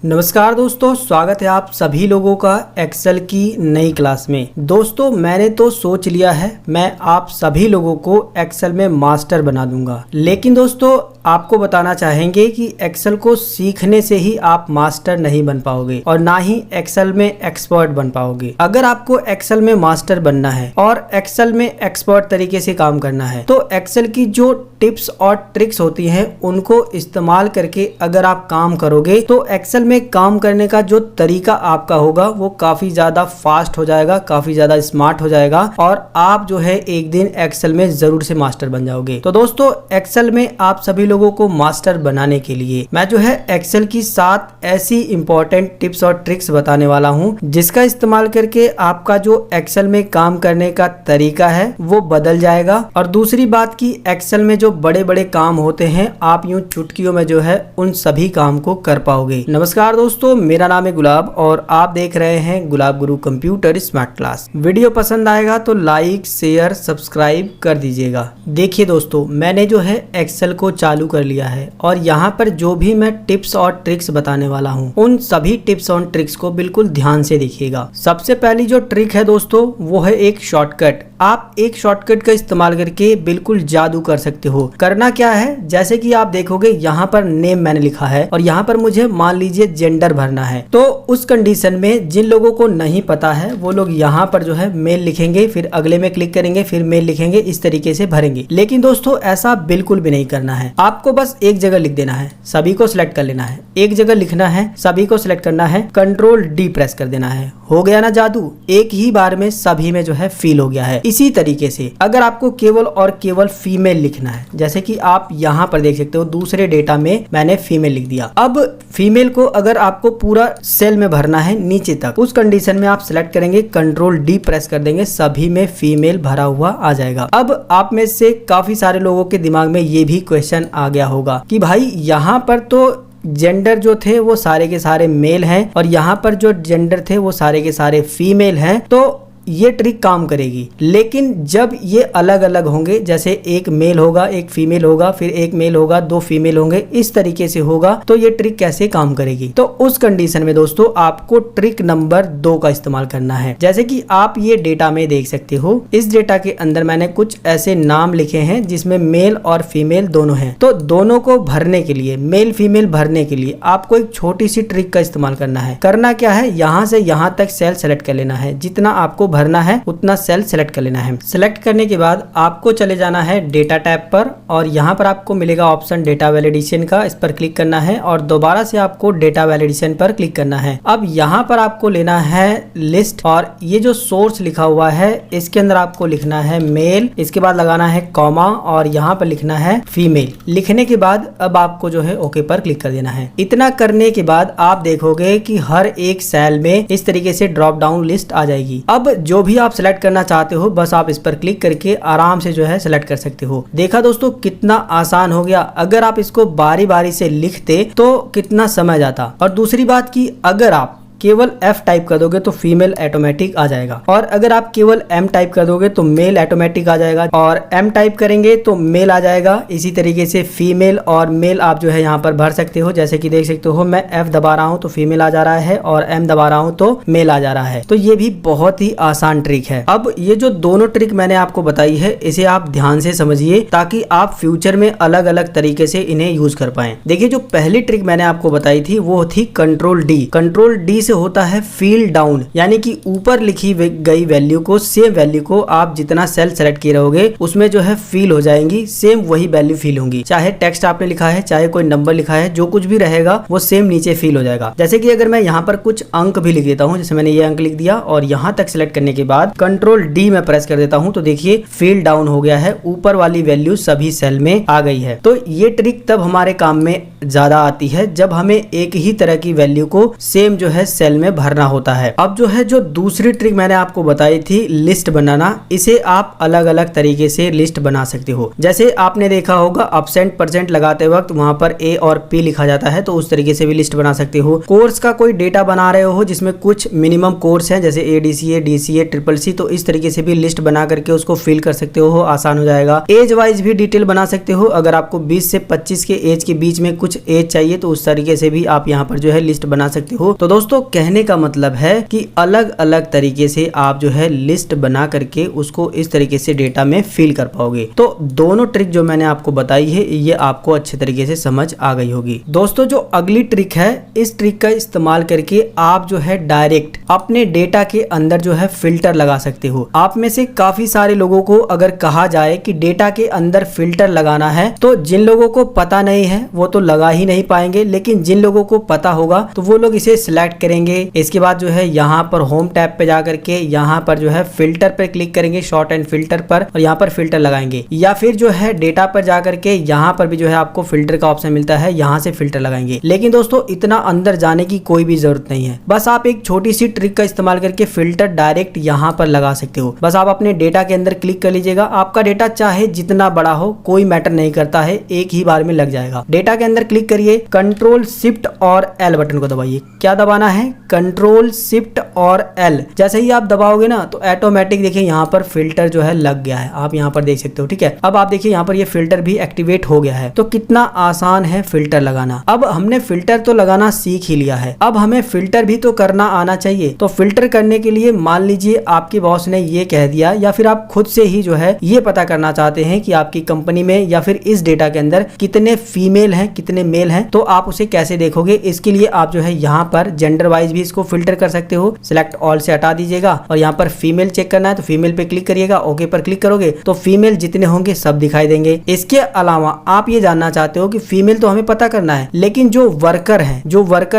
नमस्कार दोस्तों, स्वागत है आप सभी लोगों का एक्सेल की नई क्लास में। दोस्तों मैंने तो सोच लिया है मैं आप सभी लोगों को एक्सेल में मास्टर बना दूंगा, लेकिन दोस्तों आपको बताना चाहेंगे कि एक्सेल को सीखने से ही आप मास्टर नहीं बन पाओगे और ना ही एक्सेल में एक्सपर्ट बन पाओगे। अगर आपको एक्सेल में मास्टर बनना है और एक्सेल में एक्सपर्ट तरीके से काम करना है तो एक्सेल की जो टिप्स और ट्रिक्स होती हैं उनको इस्तेमाल करके अगर आप काम करोगे तो एक्सेल में काम करने का जो तरीका आपका होगा वो काफी ज्यादा फास्ट हो जाएगा, काफी ज्यादा स्मार्ट हो जाएगा और आप जो है एक दिन एक्सेल में जरूर से मास्टर बन जाओगे। तो दोस्तों एक्सेल में आप सभी लोगों को मास्टर बनाने के लिए मैं जो है एक्सेल की 7 ऐसी इंपॉर्टेंट टिप्स और ट्रिक्स बताने वाला हूँ जिसका इस्तेमाल करके आपका जो एक्सेल में काम करने का तरीका है वो बदल जाएगा। और दूसरी बात की एक्सेल में जो बड़े बड़े काम होते हैं आप यूं चुटकियों में जो है उन सभी काम को कर पाओगे। नमस्कार दोस्तों, मेरा नाम है गुलाब और आप देख रहे हैं गुलाब गुरु कंप्यूटर स्मार्ट क्लास। वीडियो पसंद आएगा तो लाइक शेयर सब्सक्राइब कर दीजिएगा। देखिए दोस्तों मैंने जो है एक्सेल को चालू कर लिया है और यहाँ पर जो भी मैं टिप्स और ट्रिक्स बताने वाला हूँ उन सभी टिप्स और ट्रिक्स को बिल्कुल ध्यान से देखिएगा। सबसे पहली जो ट्रिक है दोस्तों वो है एक शॉर्टकट। आप एक शॉर्टकट का इस्तेमाल करके बिल्कुल जादू कर सकते हो। करना क्या है, जैसे कि आप देखोगे यहाँ पर नेम मैंने लिखा है और यहाँ पर मुझे मान लीजिए जेंडर भरना है, तो उस कंडीशन में जिन लोगों को नहीं पता है वो लोग यहाँ पर जो है मेल लिखेंगे, फिर अगले में क्लिक करेंगे, फिर मेल लिखेंगे, इस तरीके से भरेंगे। लेकिन दोस्तों ऐसा बिल्कुल भी नहीं करना है। आपको बस एक जगह लिख देना है, सभी को सिलेक्ट कर लेना है, एक जगह लिखना है, सभी को सिलेक्ट करना है, कंट्रोल डी प्रेस कर देना है। हो गया ना जादू, एक ही बार में सभी में जो है फिल हो गया है। इसी तरीके से अगर आपको केवल और केवल फीमेल लिखना है, जैसे कि आप यहाँ पर देख सकते हो दूसरे डेटा में मैंने फीमेल लिख दिया। अब फीमेल को अगर आपको पूरा सेल में भरना है नीचे तक, उस कंडीशन में आप सिलेक्ट करेंगे, कंट्रोल डी प्रेस कर देंगे, सभी में फीमेल भरा हुआ आ जाएगा। अब आप में से काफी सारे लोगों के दिमाग में ये भी क्वेश्चन आ गया होगा कि भाई यहाँ पर तो जेंडर जो थे वो सारे के सारे मेल हैं और यहाँ पर जो जेंडर थे वो सारे के सारे फीमेल हैं, तो ये ट्रिक काम करेगी। लेकिन जब ये अलग अलग होंगे, जैसे एक मेल होगा, एक फीमेल होगा, फिर एक मेल होगा, 2 फीमेल होंगे, इस तरीके से होगा, तो ये ट्रिक कैसे काम करेगी? तो उस कंडीशन में दोस्तों आपको ट्रिक नंबर 2 का इस्तेमाल करना है। जैसे कि आप ये डेटा में देख सकते हो, इस डेटा के अंदर मैंने कुछ ऐसे नाम लिखे हैं जिसमें मेल और फीमेल दोनों हैं। तो दोनों को भरने के लिए, मेल फीमेल भरने के लिए आपको एक छोटी सी ट्रिक का इस्तेमाल करना है। करना क्या है, यहाँ से यहाँ तक सेल सेलेक्ट कर लेना है, जितना आपको भरना है उतना सेल सेलेक्ट कर लेना है। सेलेक्ट करने के बाद आपको चले जाना है डेटा टैब पर और यहाँ पर आपको मिलेगा ऑप्शन डेटा वैलिडेशन का, इस पर क्लिक करना है और दोबारा से आपको डेटा वैलिडेशन पर क्लिक करना है। अब यहाँ पर आपको लेना है लिस्ट और ये जो सोर्स लिखा हुआ है इसके अंदर आपको लिखना है मेल, इसके बाद लगाना है कॉमा और यहाँ पर लिखना है फीमेल। लिखने के बाद अब आपको जो है ओके पर क्लिक कर देना है। इतना करने के बाद आप देखोगे कि हर एक सेल में इस तरीके से ड्रॉप डाउन लिस्ट आ जाएगी। अब जो भी आप सिलेक्ट करना चाहते हो बस आप इस पर क्लिक करके आराम से जो है सिलेक्ट कर सकते हो। देखा दोस्तों कितना आसान हो गया। अगर आप इसको बारी बारी से लिखते तो कितना समय जाता। और दूसरी बात की अगर आप केवल F टाइप कर दोगे तो फीमेल ऑटोमेटिक आ जाएगा और अगर आप केवल M टाइप कर दोगे तो मेल ऑटोमेटिक आ जाएगा और M टाइप करेंगे तो मेल आ जाएगा। इसी तरीके से फीमेल और मेल आप जो है यहाँ पर भर सकते हो। जैसे कि देख सकते हो मैं F दबा रहा हूँ तो फीमेल आ जा रहा है और M दबा रहा हूँ तो मेल आ जा रहा है। तो ये भी बहुत ही आसान ट्रिक है। अब ये जो दोनों ट्रिक मैंने आपको बताई है इसे आप ध्यान से समझिए ताकि आप फ्यूचर में अलग अलग तरीके से इन्हें यूज कर पाए। देखिए जो पहली ट्रिक मैंने आपको बताई थी वो थी कंट्रोल डी। कंट्रोल डी से होता है फील डाउन, यानी कि ऊपर लिखी गई वैल्यू को, सेम वैल्यू को आप जितना सेल सेलेक्ट किए रहोगे उसमें जो है फील हो जाएंगी, सेम वही वैल्यू फील होंगी। चाहे टेक्स्ट आपने लिखा है, चाहे कोई नंबर लिखा है, जो कुछ भी रहेगा वो सेम नीचे फील हो जाएगा। जैसे कि अगर मैं यहाँ पर कुछ अंक भी लिख देता हूँ, जैसे मैंने ये अंक लिख दिया और यहाँ तक सिलेक्ट करने के बाद कंट्रोल डी में प्रेस कर देता हूँ तो देखिए फील डाउन हो गया है, ऊपर वाली वैल्यू सभी सेल में आ गई है। तो ये ट्रिक तब हमारे काम में ज्यादा आती है जब हमें एक ही तरह की वैल्यू को सेम जो है सेल में भरना होता है। अब जो है जो दूसरी ट्रिक मैंने आपको बताई थी लिस्ट बनाना, इसे आप अलग अलग तरीके से लिस्ट बना सकते हो। जैसे आपने देखा होगा अपसेंट परसेंट लगाते वक्त वहां पर ए और पी लिखा जाता है, तो उस तरीके से भी लिस्ट बना सकते हो। कोर्स का कोई डेटा बना रहे हो जिसमें कुछ मिनिमम कोर्स है जैसे ADCA, DCA, CCC, तो इस तरीके से भी लिस्ट बना करके उसको फिल कर सकते हो, आसान हो जाएगा। एज वाइज भी डिटेल बना सकते हो, अगर आपको 20 से 25 के एज के बीच में कुछ एज चाहिए तो उस तरीके से भी आप यहाँ पर जो है लिस्ट बना सकते हो। तो दोस्तों कहने का मतलब है कि अलग अलग तरीके से आप जो है लिस्ट बना करके उसको इस तरीके से डेटा में फिल कर पाओगे। तो दोनों ट्रिक जो मैंने आपको बताई है ये आपको अच्छे तरीके से समझ आ गई होगी। दोस्तों जो अगली ट्रिक है, इस ट्रिक का इस्तेमाल करके आप जो है डायरेक्ट अपने डेटा के अंदर जो है फिल्टर लगा सकते हो। आप में से काफी सारे लोगों को अगर कहा जाए कि डेटा के अंदर फिल्टर लगाना है तो जिन लोगों को पता नहीं है वो तो लगा ही नहीं पाएंगे, लेकिन जिन लोगों को पता होगा तो वो लोग इसे सिलेक्ट करेंगे। इसके बाद जो है यहाँ पर होम टैब पे जाकर के यहाँ पर जो है फिल्टर पर क्लिक करेंगे, शॉर्ट एंड फिल्टर पर, और यहाँ पर फिल्टर लगाएंगे। या फिर जो है डेटा पर जाकर के यहाँ पर भी जो है आपको फिल्टर का ऑप्शन मिलता है, यहाँ से फिल्टर लगाएंगे। लेकिन दोस्तों इतना अंदर जाने की कोई भी जरूरत नहीं है, बस आप एक छोटी सी ट्रिक का इस्तेमाल करके फिल्टर डायरेक्ट यहाँ पर लगा सकते हो। बस आप अपने डेटा के अंदर क्लिक कर लीजिएगा, आपका डेटा चाहे जितना बड़ा हो कोई मैटर नहीं करता है, एक ही बार में लग जाएगा। डेटा के अंदर क्लिक करिए, कंट्रोल शिफ्ट और एल बटन को दबाइए। क्या दबाना है? कंट्रोल शिफ्ट और एल। जैसे ही आप दबाओगे ना तो ऑटोमेटिक देखिए यहाँ पर फिल्टर जो है लग गया है, आप यहाँ पर देख सकते हो। ठीक है, अब आप देखिए यहाँ पर ये फिल्टर भी एक्टिवेट हो गया है। तो कितना आसान है फिल्टर लगाना। अब हमने फिल्टर तो लगाना सीख ही लिया है, अब हमें फिल्टर भी तो करना आना चाहिए। तो फिल्टर करने के लिए मान लीजिए आपके बॉस ने ये कह दिया, या फिर आप खुद से ही जो है ये पता करना चाहते हैं कि आपकी कंपनी में या फिर इस डेटा के अंदर कितने फीमेल हैं कितने मेल हैं, तो आप उसे कैसे देखोगे? इसके लिए आप जो है यहाँ पर जेंडर वाइज भी इसको फिल्टर कर सकते हो। सिलेक्ट ऑल से हटा दीजिएगा और यहाँ पर फीमेल चेक करना है तो फीमेल पे क्लिक करिएगा, ओके पर क्लिक करोगे तो फीमेल जितने होंगे सब दिखाई देंगे। इसके अलावा आप ये जानना चाहते हो कि फीमेल तो हमें पता करना है, लेकिन जो वर्कर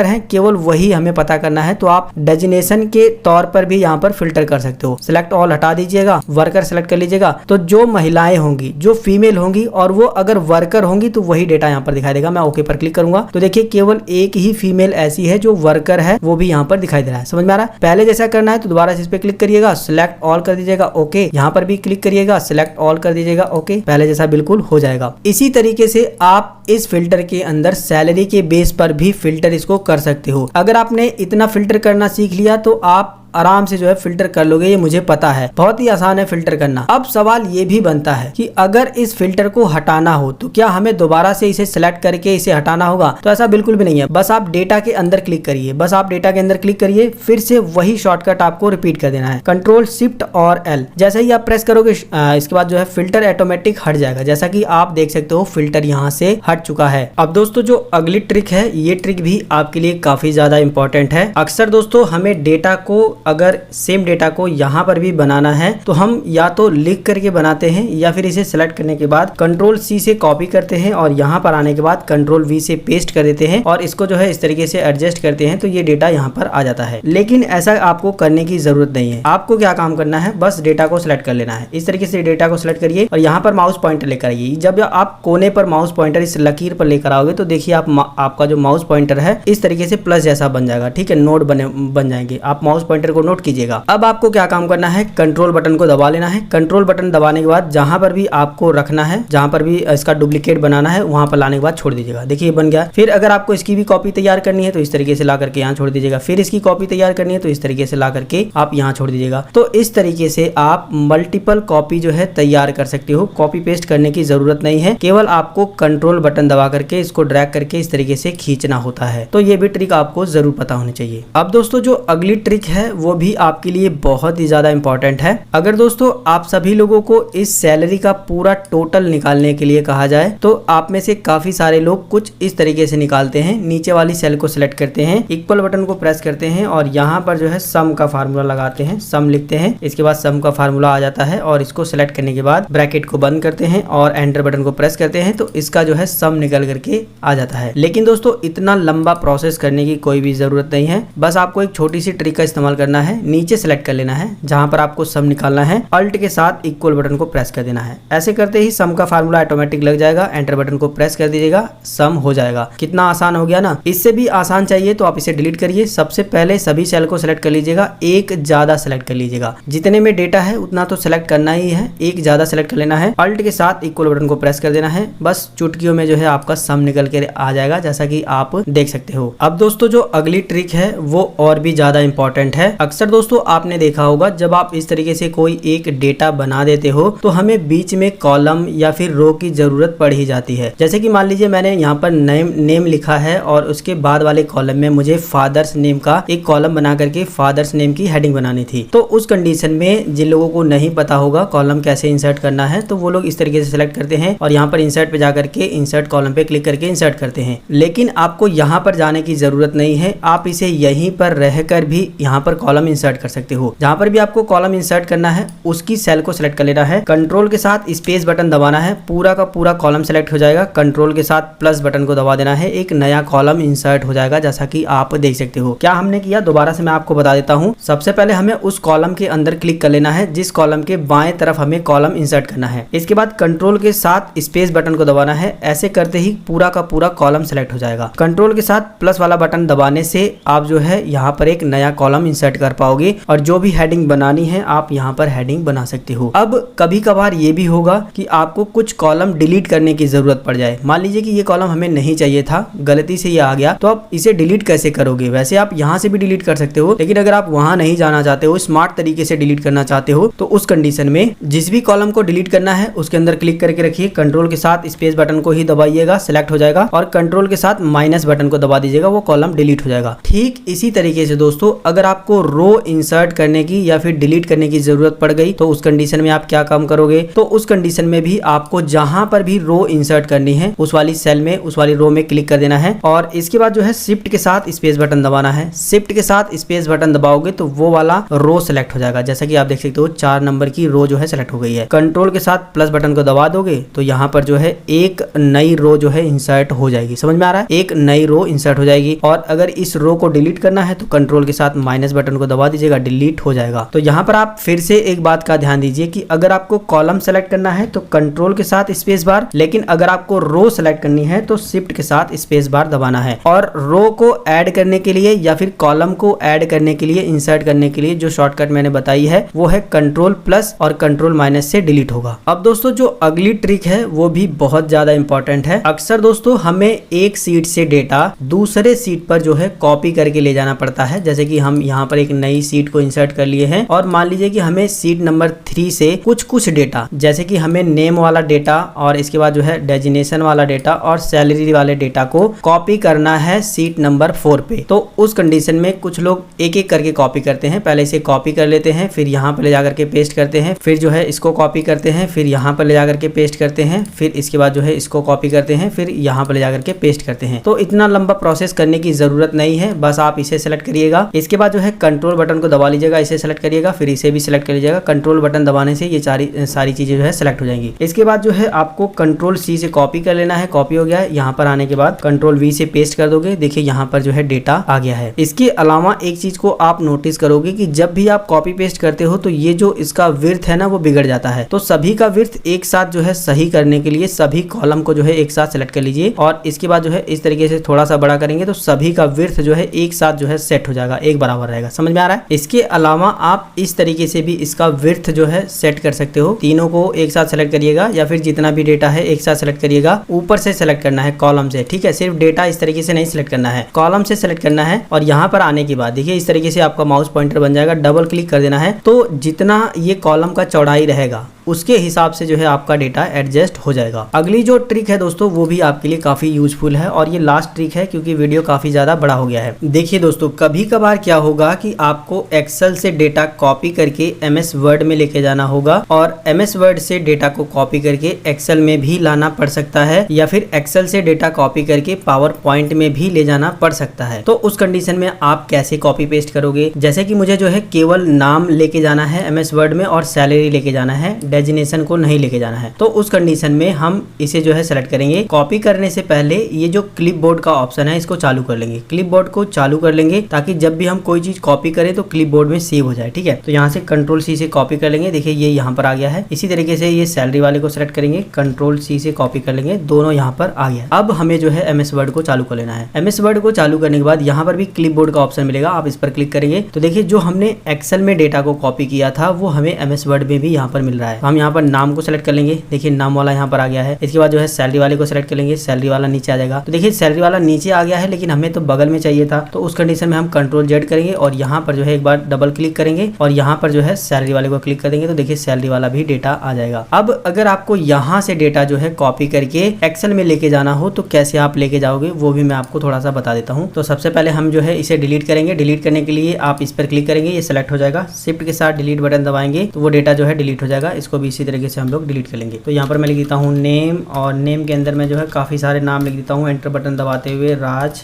हैं केवल वही हमें पता करना है, तो आप डेजिग्नेशन के तौर पर भी यहाँ पर फिल्टर कर सकते हो। सिलेक्ट ऑल हटा दीजिएगा, वर्कर सिलेक्ट कर लीजिएगा, तो जो महिलाएं होंगी, जो फीमेल होंगी और वो अगर वर्कर होंगी तो वही डेटा यहाँ पर दिखाई देगा। मैं ओके पर क्लिक करूंगा तो देखिए केवल एक ही फीमेल ऐसी है जो वर्कर है, वो भी यहाँ पर दिखाई दे रहा है। समझ में आ रहा है? पहले जैसा करना है तो दोबारा से इस पे क्लिक करिएगा, सिलेक्ट ऑल कर दीजिएगा, ओके। यहाँ पर भी क्लिक करिएगा, सिलेक्ट ऑल कर दीजिएगा, ओके। पहले जैसा बिल्कुल हो जाएगा। इसी तरीके से आप इस फिल्टर के अंदर सैलरी के बेस पर भी फिल्टर इसको कर सकते हो। अगर आपने इतना फिल्टर करना सीख लिया तो आप आराम से जो है फिल्टर कर लोगे, ये मुझे पता है, बहुत ही आसान है फिल्टर करना। अब सवाल ये भी बनता है कि अगर इस फिल्टर को हटाना हो तो क्या हमें दोबारा से इसे सिलेक्ट करके इसे हटाना होगा? तो ऐसा बिल्कुल भी नहीं है, बस आप डेटा के अंदर क्लिक करिए, बस आप डेटा के अंदर क्लिक करिए, फिर से वही शॉर्टकट आपको रिपीट कर देना है, कंट्रोल शिफ्ट और एल। जैसे ही आप प्रेस करोगे इसके बाद जो है फिल्टर ऑटोमेटिक हट जाएगा, जैसा कि आप देख सकते हो फिल्टर यहाँ से हट चुका है। अब दोस्तों जो अगली ट्रिक है, ये ट्रिक भी आपके लिए काफी ज्यादा इंपॉर्टेंट है। अक्सर दोस्तों हमें डेटा को, अगर सेम डेटा को यहाँ पर भी बनाना है तो हम या तो लिख करके बनाते हैं या फिर इसे सेलेक्ट करने के बाद कंट्रोल C से कॉपी करते हैं और यहाँ पर आने के बाद कंट्रोल V से पेस्ट कर देते हैं और इसको जो है इस तरीके से एडजस्ट करते हैं तो ये डेटा यहाँ पर आ जाता है। लेकिन ऐसा आपको करने की जरूरत नहीं है। आपको क्या काम करना है, बस डेटा को सिलेक्ट कर लेना है। इस तरीके से डेटा को सिलेक्ट करिए और यहाँ पर माउस पॉइंटर लेकर आइए। जब आप कोने पर माउस पॉइंटर इस लकीर पर लेकर आओगे तो देखिए आपका जो माउस पॉइंटर है इस तरीके से प्लस जैसा बन जाएगा। ठीक है, नोट बन जाएंगे। आप माउस पॉइंटर को नोट कीजिएगा। अब आपको क्या काम करना है, कंट्रोल बटन को दबा लेना है। कंट्रोल बटन दबाने के बाद जहां पर भी आपको रखना है, जहां पर भी इसका डुप्लीकेट बनाना है, वहां पर लाने के बाद छोड़ दीजिएगा। देखिए बन गया। फिर अगर आपको इसकी भी कॉपी तैयार करनी है तो इस तरीके से ला करके यहाँ छोड़ दीजिएगा। फिर इसकी कॉपी तैयार करनी है तो इस तरीके से ला करके आप यहाँ छोड़ दीजिएगा। तो इस तरीके से आप मल्टीपल कॉपी जो है तैयार कर सकते हो। कॉपी पेस्ट करने की जरूरत नहीं है, केवल आपको कंट्रोल बटन दबा करके इसको ड्रैग करके इस तरीके से खींचना होता है। तो ये भी ट्रिक आपको जरूर पता होनी चाहिए। अब दोस्तों जो अगली ट्रिक है वो भी आपके लिए बहुत ही ज्यादा इंपॉर्टेंट है। अगर दोस्तों आप सभी लोगों को इस सैलरी का पूरा टोटल निकालने के लिए कहा जाए तो आप में से काफी सारे लोग कुछ इस तरीके से निकालते हैं। नीचे वाली सेल को सिलेक्ट करते हैं, इक्वल बटन को प्रेस करते हैं और यहाँ पर जो है सम का फार्मूला लगाते हैं, सम लिखते हैं। इसके बाद सम का फार्मूला आ जाता है और इसको सिलेक्ट करने के बाद ब्रैकेट को बंद करते हैं और एंटर बटन को प्रेस करते हैं तो इसका जो है सम निकल करके आ जाता है। लेकिन दोस्तों इतना लंबा प्रोसेस करने की कोई भी जरूरत नहीं है, बस आपको एक छोटी सी ट्रिक का इस्तेमाल करना करना है, नीचे सेलेक्ट कर लेना है, जहां पर आपको सम निकालना है, अल्ट के साथ इक्वल बटन को प्रेस कर देना है। ऐसे करते ही सम का फार्मूला ऑटोमेटिक लग जाएगा। एंटर बटन को प्रेस कर दीजिएगा, सम हो जाएगा। कितना आसान हो गया ना। इससे भी आसान चाहिए तो आप इसे डिलीट करिए। सबसे पहले सभी सेल को सिलेक्ट कर लीजिएगा, एक ज्यादा सेलेक्ट कर लीजिएगा। जितने में डेटा है उतना तो सिलेक्ट करना ही है, एक ज्यादा सेलेक्ट कर लेना है, अल्ट के साथ इक्वल बटन को प्रेस कर देना है। बस चुटकियों में जो है आपका सम निकल के आ जाएगा, जैसा कि आप देख सकते हो। अब दोस्तों जो अगली ट्रिक है वो और भी ज्यादा इंपॉर्टेंट है। अक्सर दोस्तों आपने देखा होगा जब आप इस तरीके से कोई एक डेटा बना देते हो तो हमें बीच में कॉलम या फिर रो की जरूरत पड़ ही जाती है। जैसे कि मान लीजिए मैंने यहाँ पर नेम लिखा है और उसके बाद वाले कॉलम में मुझे फादर्स नेम का एक कॉलम बना करके फादर्स नेम की हेडिंग बनानी थी। तो उस कंडीशन में जिन लोगों को नहीं पता होगा कॉलम कैसे इंसर्ट करना है तो वो लोग इस तरीके से सिलेक्ट करते हैं और यहाँ पर इंसर्ट पे जाकर के इंसर्ट कॉलम पे क्लिक करके इंसर्ट करते हैं। लेकिन आपको यहाँ पर जाने की जरूरत नहीं है, आप इसे यहीं पर रहकर भी यहाँ पर कॉलम इंसर्ट कर सकते हो। जहाँ पर भी आपको कॉलम इंसर्ट करना है उसकी सेल को सिलेक्ट कर लेना है, कंट्रोल के साथ स्पेस बटन दबाना है, पूरा का पूरा कॉलम सेलेक्ट हो जाएगा। कंट्रोल के साथ प्लस बटन को दबा देना है, एक नया कॉलम इंसर्ट हो जाएगा, जैसा कि आप देख सकते हो। क्या हमने किया दोबारा से मैं आपको बता देता हूँ। सबसे पहले हमें उस कॉलम के अंदर क्लिक कर लेना है जिस कॉलम के बाएं तरफ हमें कॉलम इंसर्ट करना है। इसके बाद कंट्रोल के साथ स्पेस बटन को दबाना है। ऐसे करते ही पूरा का पूरा कॉलम सेलेक्ट हो जाएगा। कंट्रोल के साथ प्लस वाला बटन दबाने से आप जो है यहाँ पर एक नया कॉलम इंसर्ट कर पाओगे और जो भी हेडिंग बनानी है आप यहाँ पर हेडिंग बना सकते हो। अब कभी कभार ये भी होगा कि आपको कुछ कॉलम डिलीट करने की जरूरत पड़ जाए। मान लीजिए कि ये कॉलम हमें नहीं चाहिए था, गलती से ये आ गया, तो आप इसे डिलीट कैसे करोगे? वैसे आप यहाँ से भी डिलीट कर सकते हो, लेकिन अगर आप वहां नहीं जाना चाहते हो, स्मार्ट तरीके से डिलीट करना चाहते हो, तो उस कंडीशन में जिस भी कॉलम को डिलीट करना है उसके अंदर क्लिक करके रखिए, कंट्रोल के साथ स्पेस बटन को ही दबाइएगा, सेलेक्ट हो जाएगा और कंट्रोल के साथ माइनस बटन को दबा दीजिएगा, वो कॉलम डिलीट हो जाएगा। ठीक इसी तरीके से दोस्तों अगर आपको रो इंसर्ट करने की या फिर डिलीट करने की जरूरत पड़ गई तो उस कंडीशन में आप क्या काम करोगे? तो उस कंडीशन में भी आपको जहां पर भी रो इंसर्ट करनी है उस वाली सेल में, उस वाली रो में क्लिक कर देना है और इसके बाद जो है शिफ्ट के साथ स्पेस बटन दबाना है। शिफ्ट के साथ स्पेस बटन दबाओगे तो वो वाला रो सेलेक्ट हो जाएगा, जैसा कि आप देख सकते हो 4 नंबर की रो जो है सेलेक्ट हो गई है। कंट्रोल के साथ प्लस बटन को दबा दोगे तो यहाँ पर जो है एक नई रो जो है इंसर्ट हो जाएगी। समझ में आ रहा है? एक नई रो इंसर्ट हो जाएगी। और अगर इस रो को डिलीट करना है तो कंट्रोल के साथ माइनस बटन को दबा दीजिएगा, डिलीट हो जाएगा। तो यहाँ पर आप फिर से एक बात का ध्यान दीजिए कि अगर आपको कॉलम सेलेक्ट करना है तो कंट्रोल के साथ स्पेस बार, लेकिन अगर आपको रो सेलेक्ट करनी है तो शिफ्ट के साथ स्पेस बार दबाना है। और रो को ऐड करने के लिए या फिर कॉलम को ऐड करने के लिए, इंसर्ट करने के लिए जो शॉर्टकट मैंने बताई है वो है कंट्रोल प्लस और कंट्रोल माइनस से डिलीट होगा। अब दोस्तों जो अगली ट्रिक है वो भी बहुत ज्यादा इंपॉर्टेंट है। अक्सर दोस्तों हमें एक सीट से डेटा दूसरे सीट पर जो है कॉपी करके ले जाना पड़ता है। जैसे कि हम यहाँ पर एक नई सीट को इंसर्ट कर लिए हैं और मान लीजिए कि हमें सीट नंबर 3 से कुछ डेटा, जैसे कि हमें नेम वाला डेटा और इसके बाद जो है डेजिग्नेशन वाला डेटा और सैलरी वाले डेटा को कॉपी करना है सीट नंबर 4 पे। तो उस कंडीशन में कुछ लोग एक एक करके कॉपी करते हैं। पहले इसे कॉपी कर लेते हैं, फिर यहाँ पर ले जाकर के पेस्ट करते हैं, फिर जो है इसको कॉपी करते हैं, फिर यहाँ पर ले जाकर के पेस्ट करते हैं, फिर इसके बाद जो है इसको कॉपी करते हैं, फिर यहाँ पर ले जाकर के पेस्ट करते हैं। तो इतना लंबा प्रोसेस करने की जरूरत नहीं है, बस आप इसे सेलेक्ट करिएगा। इसके बाद जो है कंट्रोल बटन को दबा लीजिएगा, इसे सेलेक्ट करिएगा, फिर इसे भी सेलेक्ट कर लीजिएगा। कंट्रोल बटन दबाने से ये सारी चीजें जो है सेलेक्ट हो जाएंगी। इसके बाद जो है आपको कंट्रोल C से कॉपी कर लेना है, कॉपी हो गया है। यहाँ पर आने के बाद कंट्रोल V से पेस्ट कर दोगे, देखिए यहाँ पर जो है डेटा आ गया है। इसके अलावा एक चीज को आप नोटिस करोगे कि जब भी आप कॉपी पेस्ट करते हो तो ये जो इसका विड्थ है ना वो बिगड़ जाता है। तो सभी का विड्थ एक साथ जो है सही करने के लिए सभी कॉलम को जो है एक साथ सेलेक्ट कर लीजिए और इसके बाद जो है इस तरीके से थोड़ा सा बड़ा करेंगे तो सभी का विड्थ जो है एक साथ जो है सेट हो जाएगा, एक बराबर रहेगा। समझ में आ रहा है? इसके अलावा आप इस तरीके से भी इसका विड्थ जो है सेट कर सकते हो। तीनों को एक साथ सेलेक्ट करिएगा या फिर जितना भी डेटा है एक साथ सेलेक्ट करिएगा। ऊपर से सेलेक्ट करना है कॉलम से, ठीक है? सिर्फ डेटा इस तरीके से नहीं सेलेक्ट करना है, कॉलम से सेलेक्ट करना है। और यहाँ पर आने के बाद देखिए इस तरीके से आपका माउस पॉइंटर बन जाएगा, डबल क्लिक कर देना है तो जितना ये कॉलम का चौड़ाई रहेगा उसके हिसाब से जो है आपका डेटा एडजस्ट हो जाएगा। अगली जो ट्रिक है दोस्तों वो भी आपके लिए काफी यूजफुल है और ये लास्ट ट्रिक है क्योंकि वीडियो काफी ज्यादा बड़ा हो गया है। देखिए दोस्तों कभी कभार क्या होगा कि आपको एक्सेल से डेटा कॉपी करके MS वर्ड में लेके जाना होगा और MS वर्ड से डेटा को कॉपी करके एक्सेल में भी लाना पड़ सकता है या फिर एक्सेल से डेटा कॉपी करके पावर पॉइंट में भी ले जाना पड़ सकता है। तो उस कंडीशन में आप कैसे कॉपी पेस्ट करोगे? जैसे कि मुझे जो है केवल नाम लेके जाना है MS वर्ड में और सैलरी लेके जाना है, डेजिनेशन को नहीं लेके जाना है। तो उस कंडीशन में हम इसे जो है सेलेक्ट करेंगे। कॉपी करने से पहले ये जो क्लिपबोर्ड का ऑप्शन है इसको चालू कर लेंगे। क्लिपबोर्ड को चालू कर लेंगे ताकि जब भी हम कोई चीज कॉपी करें तो क्लिपबोर्ड में सेव हो जाए। ठीक है, तो यहाँ से कंट्रोल सी से कॉपी कर लेंगे। देखिए ये यहाँ पर आ गया है। इसी तरीके से ये सैलरी वाले को सेलेक्ट करेंगे, कंट्रोल सी से कॉपी कर लेंगे, दोनों यहाँ पर आ गया। अब हमें जो है MS वर्ड को चालू कर लेना है। MS वर्ड को चालू करने के बाद यहाँ पर भी क्लिपबोर्ड का ऑप्शन मिलेगा, आप इस पर क्लिक करेंगे तो देखिए जो हमने एक्सेल में डेटा को कॉपी किया था वो हमें MS वर्ड में भी यहाँ पर मिल रहा है। तो हम यहाँ पर नाम को सेलेक्ट कर लेंगे। देखिए नाम वाला यहाँ पर आ गया है। इसके बाद जो है सैलरी वाले को सेलेक्ट कर लेंगे, सैलरी वाला नीचे आ जाएगा। तो देखिए सैलरी वाला नीचे आ गया है लेकिन हमें तो बगल में चाहिए था, तो उस कंडीशन में हम कंट्रोल Z करेंगे और यहाँ पर जो है एक बार डबल क्लिक करेंगे और यहाँ पर जो है सैलरी वाले को क्लिक कर देंगे तो देखिए सैलरी वाला भी डेटा आ जाएगा। अब अगर आपको यहाँ से डेटा जो है कॉपी करके एक्सेल में लेके जाना हो तो कैसे आप लेके जाओगे वो भी मैं आपको थोड़ा सा बता देता हूँ। तो सबसे पहले हम जो है इसे डिलीट करेंगे। डिलीट करने के लिए आप इस पर क्लिक करेंगे, ये सेलेक्ट हो जाएगा। शिफ्ट के साथ डिलीट बटन दबाएंगे तो वो डेटा जो है डिलीट हो जाएगा। इसको भी इसी तरीके से हम लोग डिलीट कर लेंगे। तो यहाँ पर मैं लिख देता हूँ नेम और नेम के अंदर मैं जो है काफी सारे नाम लिख देता हूँ। एंटर बटन दबाते हुए राज,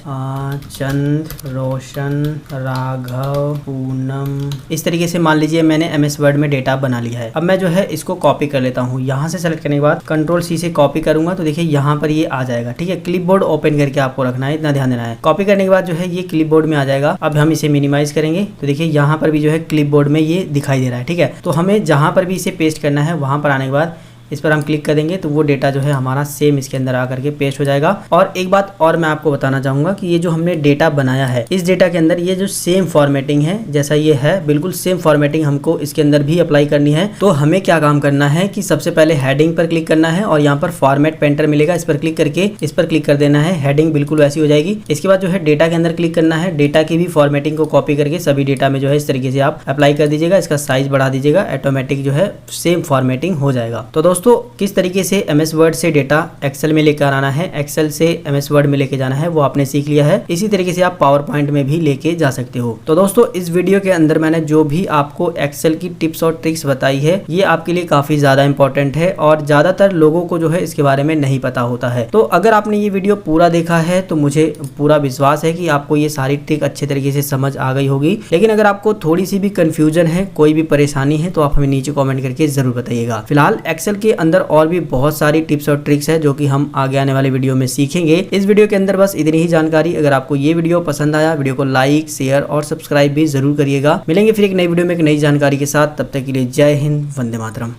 चंद, रोशन, राघव, पूनम, इस तरीके से मान लीजिए मैंने MS वर्ड में डेटा बना लिया है। अब मैं जो है इसको कॉपी कर लेता हूँ। यहाँ से सेलेक्ट करने के बाद कंट्रोल C से कॉपी करूंगा तो देखिए यहाँ पर ये आ जाएगा। ठीक है, क्लिपबोर्ड ओपन करके आपको रखना है, इतना ध्यान देना है। कॉपी करने के बाद जो है ये क्लिपबोर्ड में आ जाएगा। अब हम इसे मिनिमाइज करेंगे तो देखिए यहाँ पर भी जो है क्लिपबोर्ड में ये दिखाई दे रहा है। ठीक है, तो हमें जहाँ पर भी इसे पेस्ट करना है वहां पर आने के बाद इस पर हम क्लिक कर देंगे तो वो डेटा जो है हमारा सेम इसके अंदर आकर के पेस्ट हो जाएगा। और एक बात और मैं आपको बताना चाहूंगा कि ये जो हमने डेटा बनाया है इस डेटा के अंदर ये जो सेम फॉर्मेटिंग है जैसा ये है, बिल्कुल सेम फॉर्मेटिंग हमको इसके अंदर भी अप्लाई करनी है। तो हमें क्या काम करना है कि सबसे पहले हेडिंग पर क्लिक करना है और यहाँ पर फॉर्मेट पेंटर मिलेगा, इस पर क्लिक करके इस पर क्लिक कर देना है। हेडिंग बिल्कुल वैसी हो जाएगी। इसके बाद जो है डेटा के अंदर क्लिक करना है। डेटा की भी फॉर्मेटिंग को कॉपी करके सभी डेटा में जो है इस तरीके से आप अप्लाई कर दीजिएगा। इसका साइज बढ़ा दीजिएगा, ऑटोमेटिक जो है सेम फॉर्मेटिंग हो जाएगा। तो दोस्तों किस तरीके से MS वर्ड से डेटा एक्सेल में लेकर आना है, एक्सेल से MS वर्ड में लेके जाना है वो आपने सीख लिया है। इसी तरीके से आप पावर पॉइंट में भी लेके जा सकते हो। तो दोस्तों इस वीडियो के अंदर मैंने जो भी आपको एक्सेल की टिप्स और ट्रिक्स बताई है ये आपके लिए काफी ज्यादा इंपॉर्टेंट है और ज्यादातर लोगों को जो है इसके बारे में नहीं पता होता है। तो अगर आपने ये वीडियो पूरा देखा है तो मुझे पूरा विश्वास है कि आपको ये सारी ट्रिक अच्छे तरीके से समझ आ गई होगी। लेकिन अगर आपको थोड़ी सी भी कंफ्यूजन है, कोई भी परेशानी है तो आप हमें नीचे कॉमेंट करके जरूर बताइएगा। फिलहाल एक्सेल के अंदर और भी बहुत सारी टिप्स और ट्रिक्स है जो कि हम आगे आने वाले वीडियो में सीखेंगे। इस वीडियो के अंदर बस इतनी ही जानकारी। अगर आपको ये वीडियो पसंद आया, वीडियो को लाइक, शेयर और सब्सक्राइब भी जरूर करिएगा। मिलेंगे फिर एक नई वीडियो में एक नई जानकारी के साथ। तब तक के लिए जय हिंद, वंदे मातरम।